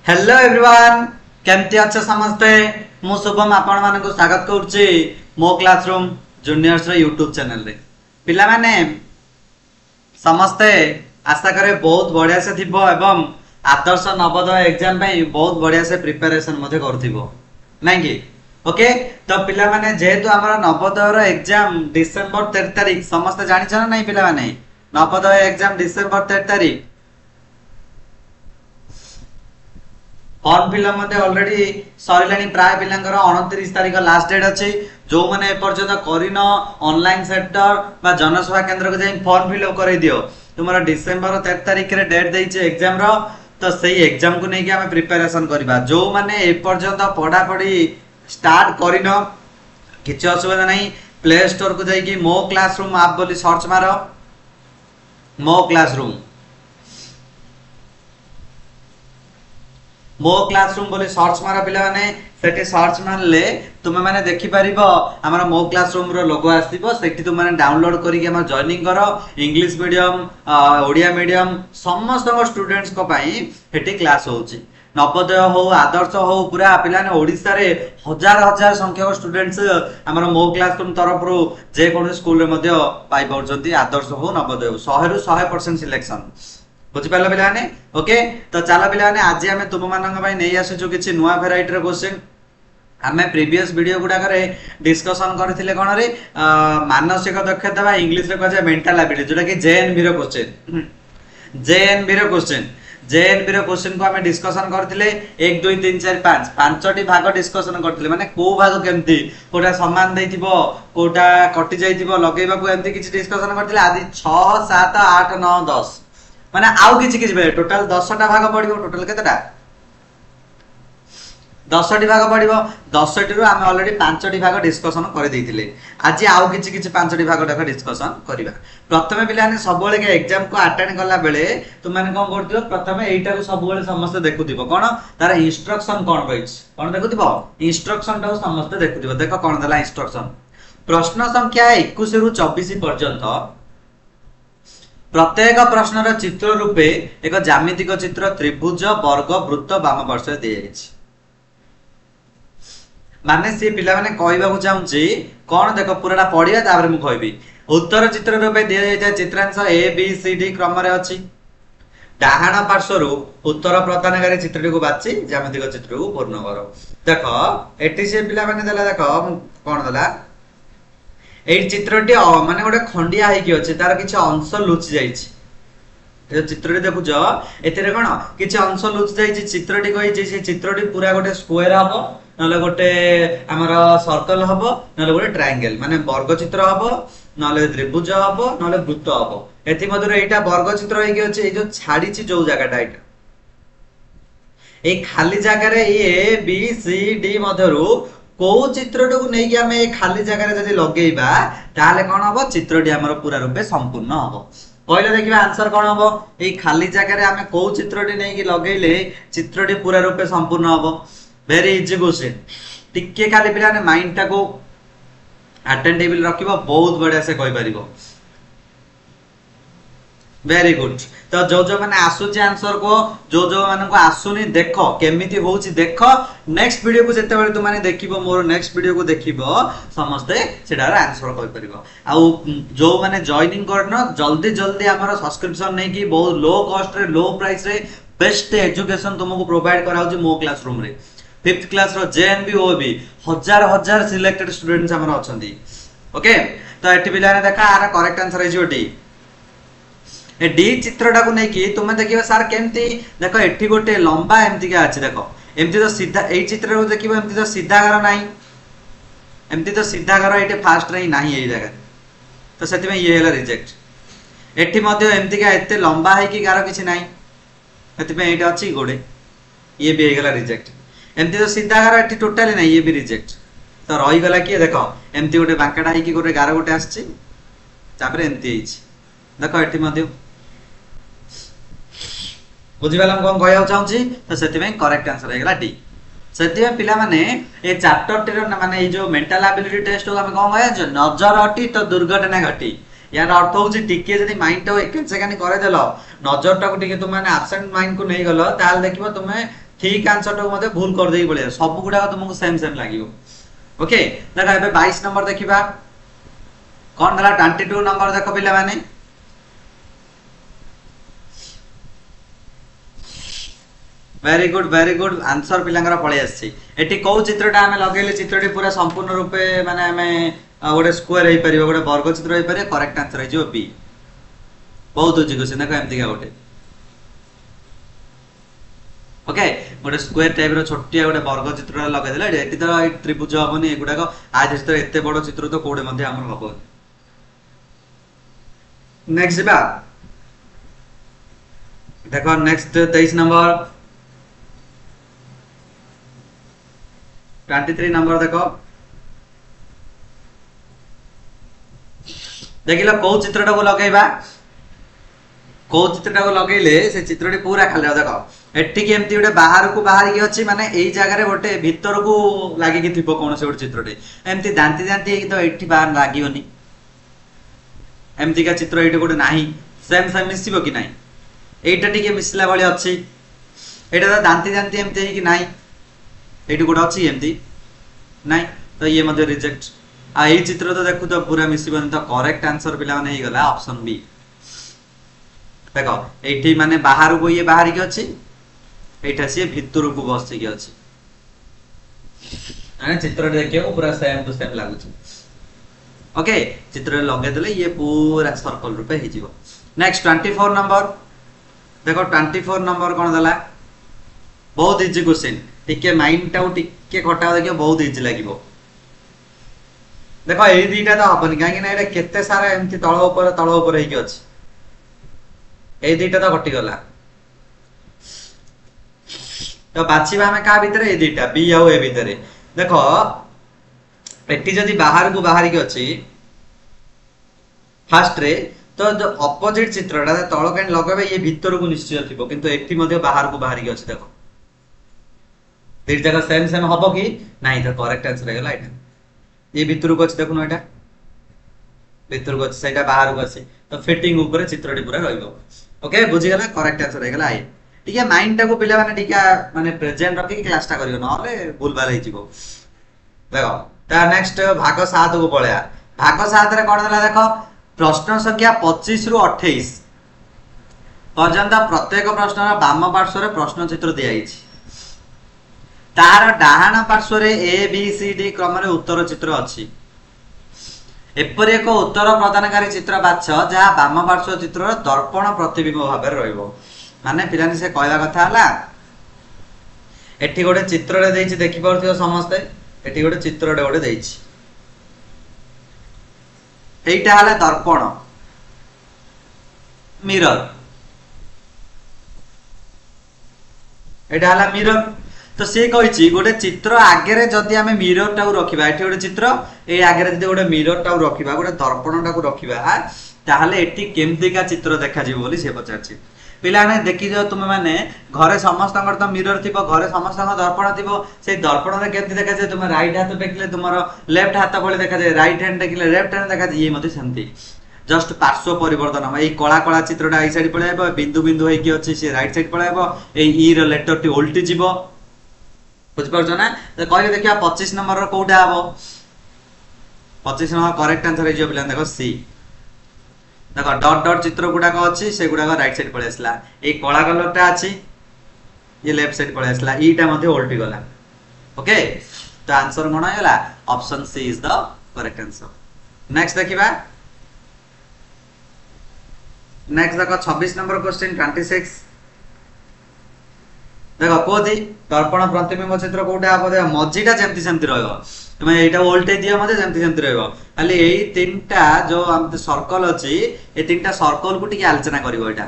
Hello everyone केमती अच्छे समस्ते मु शुभम आपण मानक स्वागत करुच्ची मो क्लासरूम जूनियर्स यूट्यूब चैनल रे पिला माने समस्ते आशा करे बहुत बढ़िया से थिबो एवं आदर्श नवोदय एग्जाम पे बहुत बढ़िया से प्रिपरेशन मधे करथिबो नहीं कि ओके तो पिला माने जेहेतु हमर नवोदय एग्जाम डिसेंबर 13 तारिख समस्त जानि छ नहीं पिला माने नवोदय एग्जाम डिसेंबर 13 तारिख फॉर्म फिलअप मते ऑलरेडी सरिलानी प्राय पिलांकर 29 तारिख लास्ट डेट अछि जो माने ए पर्यंत करिन ऑनलाइन सेंटर बा जनसेवा केंद्र को जाई फॉर्म फिलअप करै दियो तुम्हारा डिसेंबर 13 तारिख रे डेट दैछे एग्जाम रो तो सही एग्जाम को नै कि हम प्रिपरेशन करबा जो माने ए पर्यंत पढ़ा पढ़ी स्टार्ट करिन किछ असुविधा नै प्ले स्टोर को जाई कि मो क्लासरूम ऐप बोली सर्च मारो मो क्लासरूम बोले सर्च मारा पिला माने सेठी सर्च मारले तुमे माने देखि परिबो हमरा मो क्लासरूम रो लोगो आसीबो सेठी तुम माने डाउनलोड करिके हम जॉइनिंग करो इंग्लिश मीडियम ओडिया मीडियम समस्त स्टूडेंट्स को पई हेठी क्लास होउची नवोदय हो आदर्श हो पूरा पिला ने ओडिसा रे हजार हजार संख्यक स्टूडेंट्स हमरा मो क्लासरूम तरफ रो जे कोन स्कूल रे मध्ये पाई पड़छंती आदर्श हो नवोदय हो 100 रु 100% सिलेक्शन बुझी पालो पिलाने ओके तो चलो पिलाने आज आमे तुम मानक पई नै आसु किछि नुवा वेराइटी रो क्वेश्चन आमे प्रीवियस वीडियो गुडा करे डिस्कशन करथिले कोन रे मानसिक दक्षता बा इंग्लिश रे कहजे मेंटल एबिलिटी जोटा कि जेएनबी रो क्वेश्चन जेएनबी रो क्वेश्चन को आमे डिस्कशन करथिले 1 2 3 4 5 पांचटी भाग डिस्कशन करथिले माने को भाग केमती कोटा समान दैथिबो कोटा कटि जाइथिबो लगेबा को एमती किछि डिस्कशन करथिले आदि 6 7 8 9 10 माने आउ किछि बेले टोटल 10 टा भाग पडिबो टोटल केतेटा 10 टी भाग पडिबो 10 टी रु हम ऑलरेडी 5 टी भाग डिस्कशन कर देइथिले आज आउ किछि 5 टी भाग टाका डिस्कशन करिबा प्रथमे पिलाने सबोले के एग्जाम को अटेंड करला बेले तुम माने कोन करथिबो प्रथमे एइटा को सबोले समस्त देखुथिबो कोन तार इंस्ट्रक्शन कोन रहिछ कोन देखुथिबो इंस्ट्रक्शन टा समस्त देखुथिबो देखो कोन दला इंस्ट्रक्शन प्रश्न संख्या 21 रु 24 पर्यंत प्रत्येक प्रश्न रो चित्र रूपे एक ज्यामितिक चित्र त्रिभुज वर्ग वृत्त वाम पार्श्व दिया जायछि माने से पिला माने कहबा को चाहूची कोन देखो पूराटा पढिया तापर मु कहबी उत्तर चित्र रूपे दिया जायछि चित्रांश ए बी सी डी क्रम रे अछि डाहाण पार्श्व रु उत्तर प्रदानकारी चित्रटी को बाछि ज्यामितिक चित्र को पूर्ण करो देखो एटी से पिला माने देला देखो कोन देला ए चित्रटी माने गोटे खंडिया है कि अछि तार किछ अंश लुचि जाइछि ए चित्रटी देखु जो एथिरे कोन किछ अंश लुचि जाइछि चित्रटी कहि जे चित्रटी पूरा गोटे स्क्वायर हबो नले गोटे हमर सर्कल हबो नले गोटे ट्रायंगल माने वर्ग चित्र हबो नले त्रिभुज हबो नले वृत्त हबो एथि मधुर एटा वर्ग चित्र है कि अछि ए जो छाडी छि जो जगहटा एटा ए खाली जगह रे ए बी सी डी मधुरु को चित्रटी को नहीं कि हमें खाली जगह रे जदी लगेइबा ताले कोन हबो चित्रटी हमर पूरा रूपे संपूर्ण हबो पहिले देखिबा आंसर कोन हबो ए खाली जगह रे हमें को चित्रटी नहीं कि लगेइले चित्रटी पूरा रूपे संपूर्ण हबो वेरी इजी क्वेश्चन टिके खाली पिला ने माइंड टा को अटेंडेबल रखिबो बहुत बढ़िया से कहि परिबो वेरी गुड तो जो माने आसुची आंसर को जो माने को आसुनी देखो केमिति होउची देखो नेक्स्ट वीडियो को जते बेले तुम माने देखिबो मोर नेक्स्ट वीडियो को देखिबो समस्त सेडार आंसर कहि परिबो आ जो माने जॉइनिंग करनो जल्दी जल्दी हमर सब्सक्रिप्शन नै कि बहुत लो कॉस्ट रे लो प्राइस रे बेस्ट एजुकेशन तुमको प्रोवाइड कराउची मो क्लासरूम रे 5th क्लास रो जेएनबी ओबी हजार हजार सिलेक्टेड स्टूडेंट्स हमर अछंती ओके तो एटी बिलाने देखा आरा करेक्ट आंसर है जोटी ए डी चित्रटा को नै कि तुम देखिबा सर केमती देखो एठी गोटे लंबा एमती का अछि देखो एमती तो सीधा एई चित्र को देखिबा एमती तो सीधा घर नाही एमती तो सीधा घर एटे फास्ट रही नाही एई जगह तो सेति में ये हैला रिजेक्ट एठी मध्ये एमती का एते लंबा है कि गारो किछि नाही सेति में एटा अछि गोडे ये भी हेगला रिजेक्ट एमती तो सीधा घर एठी टोटली नाही ये भी रिजेक्ट तो रही गला कि देखो एमती गोटे बांकाडा है कि गोटे गारो गोटे आछि तापर एमती हिच देखो एठी मध्ये बुझिबाला कोन कहया चाहूची तो सेति में करेक्ट आंसर हेगला डी सेति में पिला माने ए चैप्टर टिर माने ए जो मेंटल एबिलिटी टेस्ट को हम कोन कहया जो नजर हटी तो दुर्घटना घटी यार अर्थ होची टिके जदी माइंड तो 1 सेकंड करे देलो नजर टा को टिके तुम माने एब्सेंट माइंड को नै गलो ताल देखिबो तुमे ठीक आंसर टाको मते भूल कर देई पळे सब गुडा तुमको सेम सेम लागियो ओके देखा एबे 22 नंबर देखिबा कोन दला 22 नंबर देखो पिला माने वेरी गुड आंसर पिलांगर पळे आछि एटी को चित्रटा हमें लगेले चित्रटी पूरा संपूर्ण रूपे माने हमें गोटे स्क्वायर हे परिबो गोटे वर्ग चित्र हे परिबो करेक्ट आंसर हे जो बी बहुत उजी क्वेश्चन देखो एमती का गोटे ओके गोटे स्क्वायर टाइप रो छोटिया गोटे वर्ग चित्र लगे देला एटी तो त्रिभुज हबनी एगुडा को आज चित्र एते बड़ चित्र तो कोडे मध्ये हमर हबो नेक्स्ट बा देखो नेक्स्ट 23 नंबर 23 नंबर देखो देखिला को चित्रटा को लगेबा को चित्रटा को लगेले से चित्रटी पूरा खाली देखो एठी के एमती गोटे बाहर को बाहर की अछि माने एई जगह रे गोटे भीतर को लागि कि थिबो कोन से गोटे चित्रटी एमती दांती दांती तो एठी बाहर लागियोनी एमती का चित्र एठी गोटे नाही सेम सेम मिसिबो कि नाही एटा टिके मिसला भली अछि एटा तो दांती दांती एमती कि नाही एठी गोटे अछि एमती नाही तो ये मध्ये रिजेक्ट आ एई चित्र तो देखु तो पूरा मिसिबन तो करेक्ट आंसर पिला माने हे गला ऑप्शन बी देखो एठी माने बाहर को ये बाहर की अछि एटा से भीतर को बस की अछि अने चित्र देखियो पूरा सेम टू सेम लागु छी ओके चित्र लगे देले ये पूरा सर्कल रूपे हे जीवो नेक्स्ट 24 नंबर देखो 24 नंबर कोन दला बहुत इजी क्वेश्चन टिके माइंड टाउ टिके खटा देखियो बहुत इजी लागिवो देखो ए दीटा तो हबनी काहे कि ना एटा केते सारा एमती तळ ऊपर हे की अछि ए दीटा तो कटि गला तो बाछीबा हमें का भीतर ए दीटा बी आ ए भीतर देखो एटी जदी बाहर को बाहर की अछि फर्स्ट रे तो जो ऑपोजिट चित्रटा तळ कैन लगबे ये भीतर को निश्चय थिबो किंतु एटी मध्ये बाहर को बाहर की अछि देखो तीन जगह सेम सेम हबो कि नाही तो करेक्ट आंसर हे गला एटा ये भीतर को अछि देखुनो एटा भीतर को अछि सेटा बाहर को अछि तो फिटिंग ऊपर चित्रटी पूरा रहइबो ओके बुझी गला करेक्ट आंसर हे गला आई ठीक है माइंड टा को पिला माने टिका माने प्रेजेंट रखि क्लास टा करियो नले भूल भाल हिजिबो देखो ता नेक्स्ट भाग 7 को पळया भाग 7 रे कोन देला देखो प्रश्न संख्या 25 रु 28 पर्यंत प्रत्येक प्रश्नर वाम पार्श्व रे प्रश्न चित्र दिया हिछि तार डाहाण पार्श्व रे ए बी सी डी क्रम रे उत्तर चित्र अछि एपरि एक उत्तर प्रदानकारी चित्र बाछ जहा वाम पार्श्व चित्र दर्पण प्रतिबिंब भाबे रहइबो माने पिलानी से कहला कथा हला एठी गोटे चित्र रे देछि देखि परथियो समस्त एठी गोटे चित्र रे गोटे देछि एइटा हला दर्पण मिरर एटा हला मिरर तो से कहिछि गोटे चित्र आगे रे जदी हमें मिरर टाउ रखिबा एठी गोटे चित्र ए आगे रे जदी गोटे मिरर टाउ रखिबा गोटे दर्पण टाउ रखिबा ताहले एठी केमती का चित्र देखा जिवो बोली से पचारछि पिला ने देखि जो तुम माने घरे समस्त तो मिरर थिबो घरे समस्त दर्पण थिबो से दर्पण रे केमती देखा जे तुम राइट हाथ टेकले तुमरो लेफ्ट हाथ भले देखा जे राइट हैंड टेकले लेफ्ट हैंड देखा जे ये मते सेमती जस्ट पार्श्व परिवर्तन हम ए कला कला चित्रटा ए साइड पळाइबो बिंदु बिंदु होई कि अछि से राइट साइड पळाइबो ए ई रो लेटर टी उल्टी जिवो बुझ परछो ना तो कहले देखिया 25 नंबर रो कोउटा हबो 25 नंबर करेक्ट आंसर हे जो पिला देखो सी देखो डॉट डॉट चित्र गुडा को अछि से गुडा को राइट साइड पळे आसला ए कला कलरटा अछि ये लेफ्ट साइड पळे आसला ईटा मध्ये उल्टी गला ओके तो आंसर कोन आयला option C is the correct answer next देखिबा नेक्स्ट देखो 26 नंबर क्वेश्चन 26 देखो कोदी दर्पण प्रतिबिंब चित्र कोटा हबो दे मजीटा जेमति सेमति रहइबो तुमे एटा उल्टे दियो मते जेमति सेमति रहइबो खाली एई तीनटा जो हम सर्कल अछि ए तीनटा सर्कल को टिके आलोचना करिवो एटा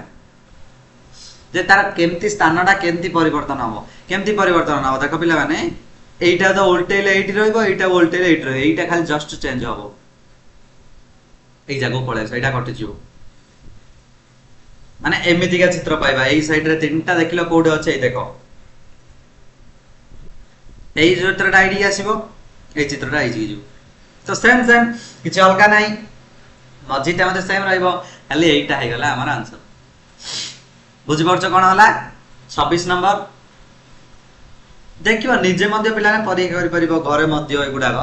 जे तार केमति स्थानटा केमति परिवर्तन हबो केमति परिवर्तन हबो देखो पिला माने एटा तो उल्टेले एठी रहइबो एटा उल्टेले एठी रहइबो एटा खाली जस्ट चेंज हबो एई जागो पळे एटा कटि जिवो माने एमिति का चित्र पाइबा एई साइड रे तीनटा देखिलो कोड अछि ए देखो एई चित्रटा आईडी आसीबो ए चित्रटा आइ जिजु तो सेम सेम किछ अलगा नाही मजीटा मध्ये सेम रहइबो खाली एइटा हे गला हमर आंसर बुझि परछ कोन होला 26 नंबर देखियो निजे मध्य पिलाने परीक्षा करि परिबो घरे मध्य एगुडाक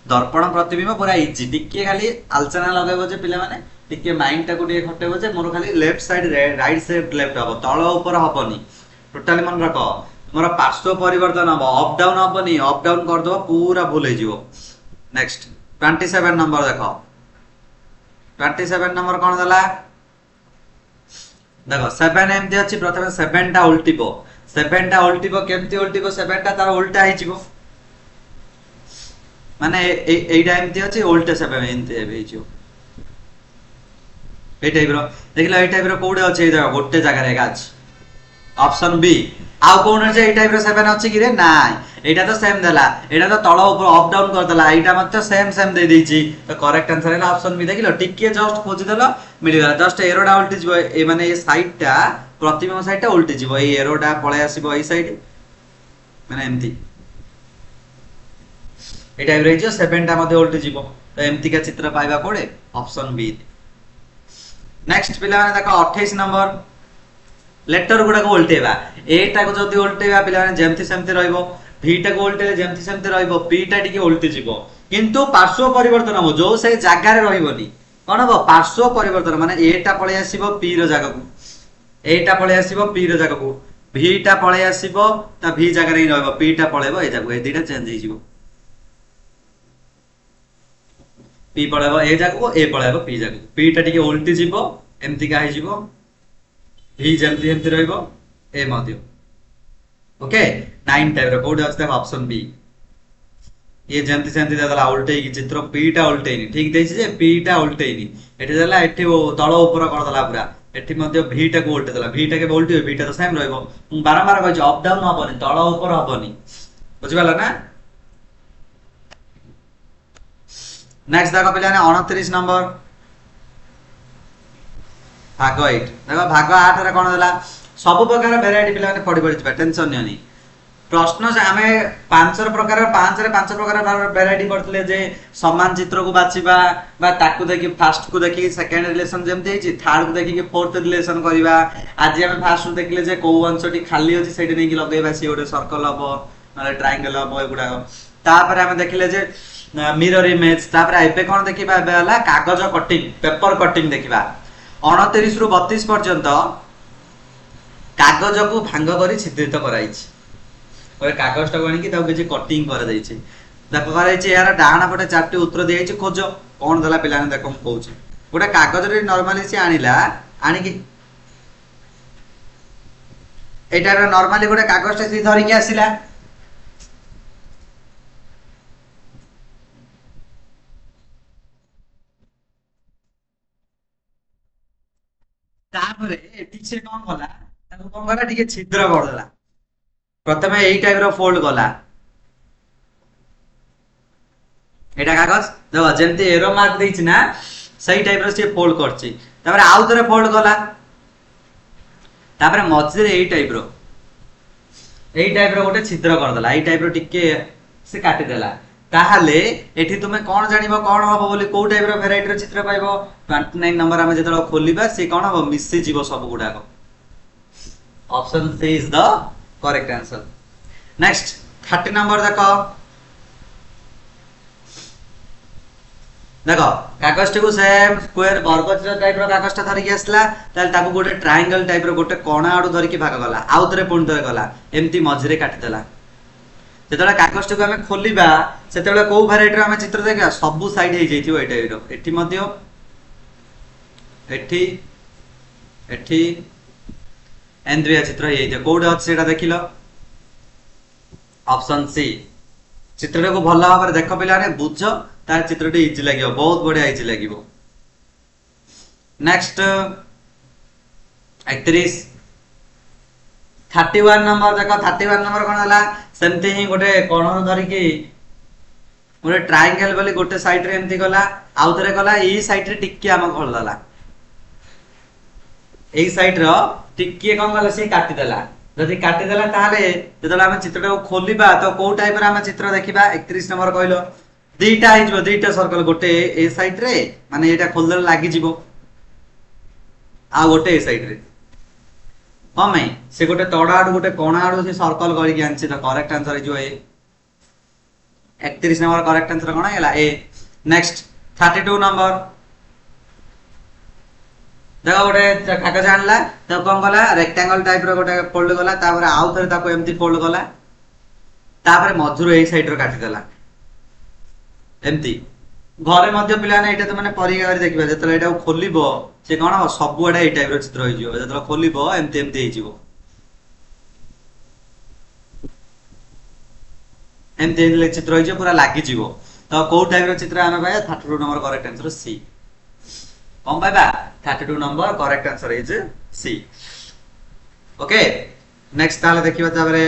दर्पण प्रतिबिंब पूरा इजी टिके खाली आलोचना लगेबो जे पिला माने टिके माइंड टाको टिके खटेबो जे मोर खाली left side right side left हबो तळ ऊपर हबनी टोटली मन रख मोर पार्श्व परिवर्तन हबो अप डाउन हबनी अप डाउन कर दो पूरा भूल हे जिवो नेक्स्ट 27 नंबर देखो 27 नंबर कोन दला देखो 7 एमती अछि प्रथमे 7 टा उल्टीबो 7 टा उल्टीबो केमती उल्टीबो 7 टा तार उल्टा हे जिवो माने ए एमती अछि उल्टा 7 एमती हे जिवो ए टाइप रो देखला ए टाइप रो कोडे अछि ए जगह गोटे जगह रे गाछ ऑप्शन बी आउ कोन जे ए टाइप रो 7 अछि कि रे नाइ एटा तो सेम देला एटा तो तळ ऊपर अप डाउन कर देला एटा मत सेम सेम दे दैछि तो करेक्ट आंसर है ऑप्शन बी देखिलो टिके जस्ट खोजि देलो मिल गला जस्ट एरोडा उल्टी जिवो ए माने ए साइड टा प्रतिबिंब साइड टा उल्टी जिवो ए एरोडा पळे आसीबो ए साइड माने एमती ए टाइप रे जो 7 टा मध्ये उल्टी जिवो तो एमती का चित्र पाइबा कोडे ऑप्शन बी नेक्स्ट पिला माने देखो 28 नंबर लेटर गुडा को उल्टेबा ए टा को जदी उल्टेबा पिला माने जेमती सेमती रहइबो v टा को उल्टेले जेमती सेमती रहइबो p टा टिके उल्टी जिवो किंतु पार्श्व परिवर्तन हो जो से जागा रे रहइबोनी कोन हो पार्श्व परिवर्तन माने ए टा पळे आसीबो p रो जागा को ए टा पळे आसीबो p रो जागा को v टा पळे आसीबो ता v जागा रे रहइबो p टा पळेबो ए जागा ए दिटा चेंज हे जिवो p पळेबो ए जागा को ए पळेबो p जागा p टा टिके उल्टी जिवो एमती का हे जिवो v जेमती एमती रहइबो ए मध्य ओके 9 टाइप रो कोड अछि ऑप्शन बी ये जेमती सेमती देला उल्टे की चित्र p टा उल्टेनी ठीक देछि जे p टा उल्टेनी एठी देला एठी तळ ऊपर कर देला पूरा एठी मध्य v टा को उल्टे देला v टा के उल्टी v टा तो सेम रहइबो बारंबार कहछि अप डाउन हबनी तळ ऊपर हबनी बुझिबाला ना नेक्स्ट देखो पिलाने 29 नंबर भाग 8 देखो भाग 8 रे कोन देला सब प्रकार वेराइटी पिला ने पढि पढि टेंशन नहीं प्रश्न से आमे 5 प्रकार 5 रे 5 प्रकार वेराइटी पढतले जे समान चित्र को बाछिबा बा ताकू देखि फर्स्ट को देखि सेकंड रिलेशन जेमते हिची थर्ड को देखि फोर्थ रिलेशन करबा आज हम फर्स्ट को देखले जे को अंशटी खाली होची सेठी नै कि लगेबा सी ओडे सर्कल हबो माने ट्रायंगल हबो एगुडा तापर हम देखले जे मिरर इमेज तापर एबे कोन देखिबा एबे हला कागज कटिंग पेपर कटिंग देखिबा 29 रु 32 पर्यंत कागज को भांग करी छिद्रित कराइछि ओए कागज टा गणी कि ताउ के कटिंग कर दैछि देखो कराइछि यार डाहाना पटे चारटी उत्तर देइछि खोज कोन दला पिलाने देखो हम कहूछि गोटे कागज रे नॉर्मली से आनिला आनी कि एटा रे नॉर्मली गोटे कागज टा सी धरि के आसिला तापरे एठी से कोन होला ताको कोन करा टिके छिद्र कर देला प्रथमे एई टाइप रो फोल्ड गला एटा कागज देखो जेमते एरो मार्क देछि ना सही टाइप रो से फोल्ड करछि तापरे आउ तरे फोल्ड गला तापरे मझे रे एई टाइप रो गोटे छिद्र कर देला एई टाइप रो टिके से काटि देला ताहाले एठी तुमे कोन जानिबो कोन हबो बोली को टाइप रो वेराइटी रो चित्र पाइबो 29 नंबर हम जेतलो खोलिबा से कोन हबो मिसि जीवो सब गुडा को option C is the correct answer next 30 number देखो देखो कागज को सेम स्क्वायर वर्गचित्र टाइप रो कागज ता धरि के आसला ताल ताको गोटे ट्रायंगल टाइप रो गोटे कोणा आडू धरि के भाग गला आउ तरे पुण तरे गला एम्ति मझरे काटि देला जेतला कागज को हमें खोलिबा सेतेले को वेराइटी रो हमें चित्र देखा सब साइड हे जैथिबो ए टाइप रो एठी मध्य एठी एठी एंद्रिया चित्र हे जे कोड अछि सेटा देखिलो ऑप्शन सी चित्र को भल्ला भाबरे देखो पिलाने बुझ तार चित्रटी इजी लागियो बहुत बढ़िया इजी लागियो नेक्स्ट 31 31 नंबर देखो 31 नंबर कोन हला सेमते ही गोटे कोण धरि की गोटे ट्रायंगल बोली गोटे साइड रे एमती गला आउ थरे गला ई साइड रे टिक्की हम खोल दला एई साइड रो टिक्की कोन गला से काटि देला जदि काटि देला ताले जदला हम चित्र को खोलिबा तो को टाइप रे हम चित्र देखिबा 31 नंबर कहलो दुईटा आइजबो दुईटा सर्कल गोटे ए साइड रे माने एटा खोल देला लागि जिवो आ गोटे ए साइड रे कौन में से गोटे तड़ आड़ गोटे कोण आड़ से सर्कल करके आंची तो करेक्ट आंसर जो ए 31 नंबर करेक्ट आंसर कोन हैला ए। नेक्स्ट 32 नंबर देखो गोटे कागज आनला तो कौन कला रेक्टेंगल टाइप रो गोटे फोल्ड कला तापर आउ थरे ताको एम्ति फोल्ड कला तापर मधुर एई साइड रो काटी देला एम्ति घरे मध्य पिला ने एटा तो माने परिगा रे देखिबा जतले एटा खोलिबो से कोन हो सब एटा एई टाइप रो चित्र होई जिवो जतले खोलिबो एम्ति एम्ति हेई जिवो एम्ति एम्ति चित्र होई जिवो पूरा लागि जिवो तो को टाइप रो चित्र आमे पाया 32 नंबर करेक्ट आंसर सी कौन पाइबा 32 number correct answer is C. Okay next ताले देखिबा ताबरे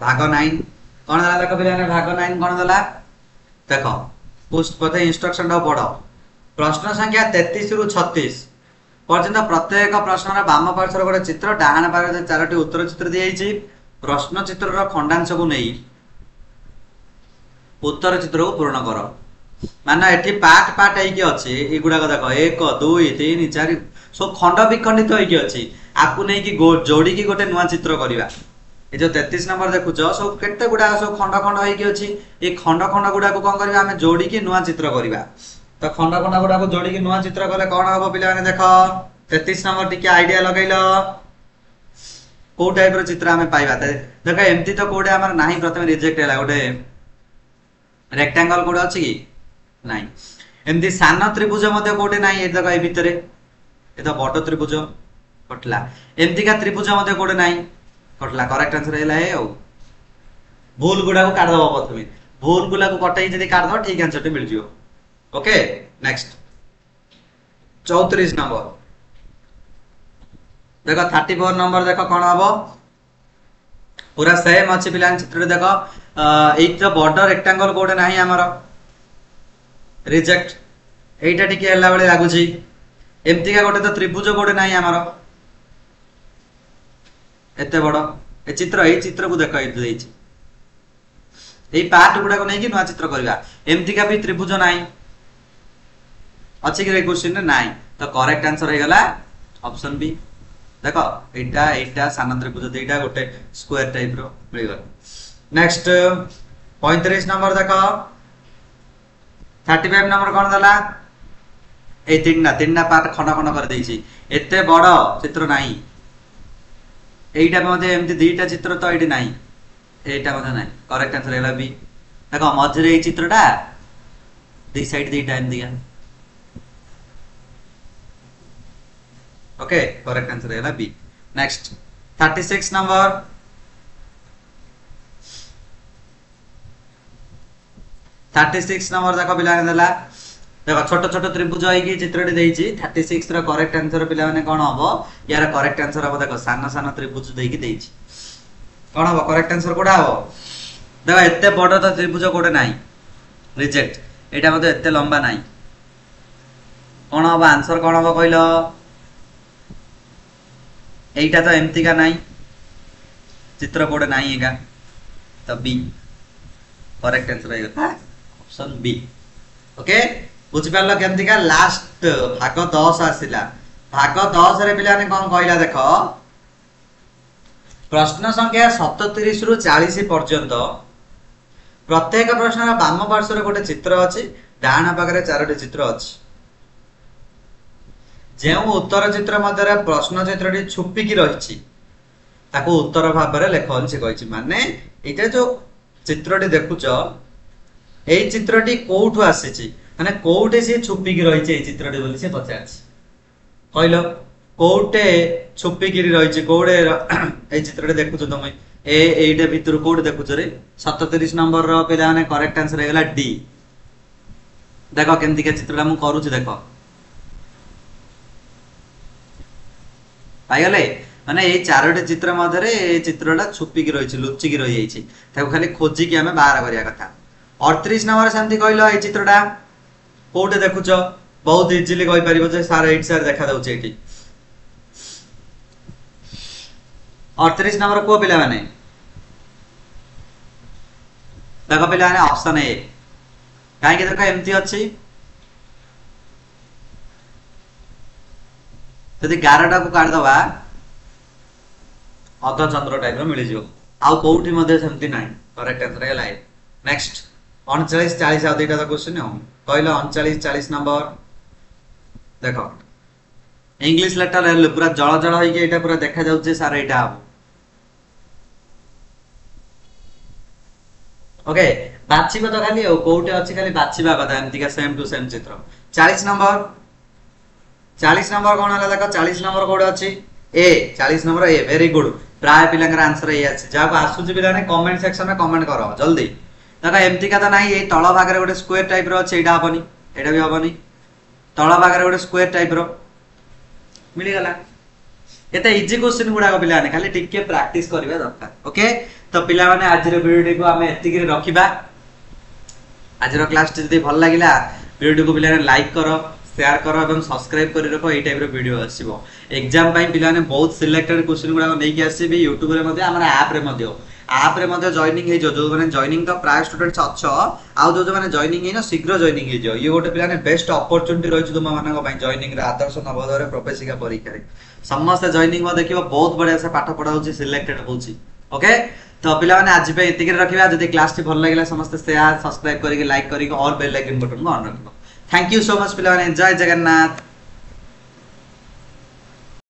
भाग 9 कोन दला देखो पिला ने भाग 9 कोन दला देखो पुष्ट पथे इंस्ट्रक्शन दा पढो प्रश्न संख्या 33 रु 36 पर्यंत प्रत्येक प्रश्नर बाम पार्श्वर गोटे चित्र डाहाण पार्श्वर चारोटी उत्तर चित्र दियाइछि प्रश्न चित्र रो खंडांश को नै उत्तर चित्र को पूर्ण करो माने एठी पार्ट पार्ट है कि अछि एगुडा को देखो 1 2 3 4 सो खंड विखंडित है कि अछि आपु नै कि जोडी की गोटे नुवा चित्र करिवा ए जो 33 नंबर देखु छ सो केते गुडा सो खंड खंड है कि अछि ए खंड खंड गुडा को कोन करबा हमें जोडी की नुवा चित्र करिवा तो खंड खंड गुडा को जोडी की नुवा चित्र करले कोन होबो पिला माने देखो 33 नंबर टिके आईडिया लगैलो को टाइप रो चित्र हमें पाइबा देखो एम्ति तो कोडे हमर नाही प्रथम रिजेक्ट हैला गोटे रेक्टेंगल कोड अछि कि नाही एम्ति सान त्रिभुज मध्ये कोडे नाही ए देखो ए भितरे ए तो बड़ त्रिभुज कटला एम्ति का त्रिभुज मध्ये कोडे नाही कटला करेक्ट आंसर हैला ए ओ भूल गुडा को काट दबो प्रथमे भूल गुला को कटै जदी काट दो ठीक आंसर टे मिल जियो। ओके नेक्स्ट 34 नंबर देखो 34 नंबर देखो कोन हबो पूरा सेम अछि पिलान चित्र देखो एक तो बॉर्डर रेक्टेंगल कोड नाही हमर रिजेक्ट एटा टिके हल्ला बळे लागु छी एम्ति का गोटे तो त्रिभुज कोड नाही हमर एते बड़ ए चित्र को देखो ए देछि ए पार्ट गुडा को नै कि नुवा चित्र करबा एम्ति का भी त्रिभुज नाही अछि कि क्वेश्चन ने नाही तो करेक्ट आंसर हे गला ऑप्शन बी देखो एटा सान त्रिभुज देटा गोटे स्क्वायर टाइप रो मिल गला। नेक्स्ट 35 नंबर देखो 35 नंबर कोन दला ए तीनटा पार्ट खंड खंड कर देछि एते बड़ चित्र नाही एटा मध्ये एम्ति दीटा चित्र तो एटी नाही एटा मध्ये नाही करेक्ट आंसर हैला बी देखो मझरे ए चित्रटा दी साइड दीटा एम दिया ओके करेक्ट आंसर हैला बी। नेक्स्ट 36 नंबर देखो पिला देला देखो छोट छोट त्रिभुज है कि चित्रटी देछि 36 रो करेक्ट आंसर पिला माने कोन हबो यार करेक्ट आंसर हबो देखो सान सान त्रिभुज देकी देछि कोन हबो करेक्ट आंसर कोडा हबो देखो एते बड़ तो त्रिभुज कोडे नाही रिजेक्ट एटा मते एते लंबा नाही कोन हबो आंसर कोन हबो कहिलो एटा तो एम्ति का नाही चित्र कोड नाही एगा तो बी करेक्ट आंसर है ऑप्शन बी। ओके बुझि पारलो केमति का लास्ट भाग 10 आसिला भाग 10 रे पिला ने कोन कहला देखो प्रश्न संख्या 37 रु 40 पर्यंत प्रत्येक प्रश्नर बाम पार्श्वर गोटे चित्र अछि डाहाण पाखरे चारोटी चित्र अछि जेउ उत्तर चित्र मध्य प्रश्न चित्रटी छुपिकी रहिछि ताको उत्तर भाव रे लेखन से कहिछि माने एटा जो चित्रटी देखुछ एई चित्रटी कोठु आसीछि माने कोठे से छुपिकी रहिछि एई चित्रटी बोली से पचाछि कहलो कोठे छुपिकी रहिछि कोडे एई चित्रटी देखुछ तमे एइटा भितर कोड देखुछ रे 37 नंबर रो पेला माने करेक्ट आंसर हेला डी देखो केमति के चित्रटा मु करूछि देखो पाइगले माने ए चारोटी चित्र मधरे ए चित्रटा छुपी की रहिछि लुचि की रहि जाइछि ताको खाली खोजी की हमें बाहर करिया कथा 38 नंबर सेमति कहलो ए चित्रटा कोठे देखुछ बहुत इजीली कहि परिबो जे सार 8 सार देखा दउछि एठी 38 नंबर को पिला माने देखो पिला माने ऑप्शन ए काहे कि देखो एमती अछि यदि 11 टा को काट दबा ଅଧଚନ୍ଦ୍ର ଟାଇପ ର ମିଳିଯିବ। ଆଉ କୋଉଠି ମଧ୍ୟ ସେମିତି ନାହିଁ। କରେକ୍ଟ ଆନ୍ସର ହେଲା ଏ। ନେକ୍ସଟ 39 40 ଆଉ ଦୁଇଟା ତ କ୍वेଶ୍चन ଆଉ କହିଲ 39 40 नंबर देख इंग्लिश लेटर हेल्लो पूरा जळ जळ होई के एटा पूरा देखा जाउचे सार एटा हम ओके बाछिबो तो खाली कोउटे अछि खाली बाछिबा कथा एमति का सेम टू सेम चित्र 40 नंबर कोन हला देखो 40 नंबर कोड अछि ए 40 नंबर ए वेरी गुड प्राय पिलांगर आंसर ए अछि जाको आसुची पिलाने कमेंट सेक्शन में कमेंट करो जल्दी देखो एमति का त नाही ए तळ भाग रे गोटे स्क्वायर टाइप रो अछि एटा हबनी एटा भी हबनी तळ भाग रे गोटे स्क्वायर टाइप रो मिली गला एते इजी क्वेश्चन गुडा को पिलाने खाली टिके प्रैक्टिस करबा दरकार ओके तो पिला माने आज रो वीडियो को हमें एति के रखिबा आज रो क्लास जदी भल लागिला वीडियो को पिलाने लाइक करो शेयर करो एवं सब्सक्राइब करि रखो एई टाइप रो वीडियो आसीबो एग्जाम पई पिलाने बहुत सिलेक्टेड क्वेश्चन गुडा नै कि आसीबी YouTube रे मध्ये हमरा ऐप रे मध्ये जॉइनिंग हे जो माने जॉइनिंग तो प्राय स्टूडेंट्स अच्छो आ जो माने जॉइनिंग हे ना शीघ्र जॉइनिंग हे जो ये गोटे पिलाने बेस्ट अपॉर्चुनिटी रहिछ तुम मानक पई जॉइनिंग रे आदर्श नवोदय रे प्रवेशिका परीक्षा रे समस्त जॉइनिंग में देखिबो बहुत बढ़िया से पाठ पढा होची सिलेक्टेड होची ओके तो पिला माने आज पे एतिके रखिबा जदी क्लास टी भल लागिला समस्त शेयर सब्सक्राइब करिके लाइक करिके और बेल आइकन बटन को ऑन रखो थैंक यू सो मच पिला माने जय जगन्नाथ।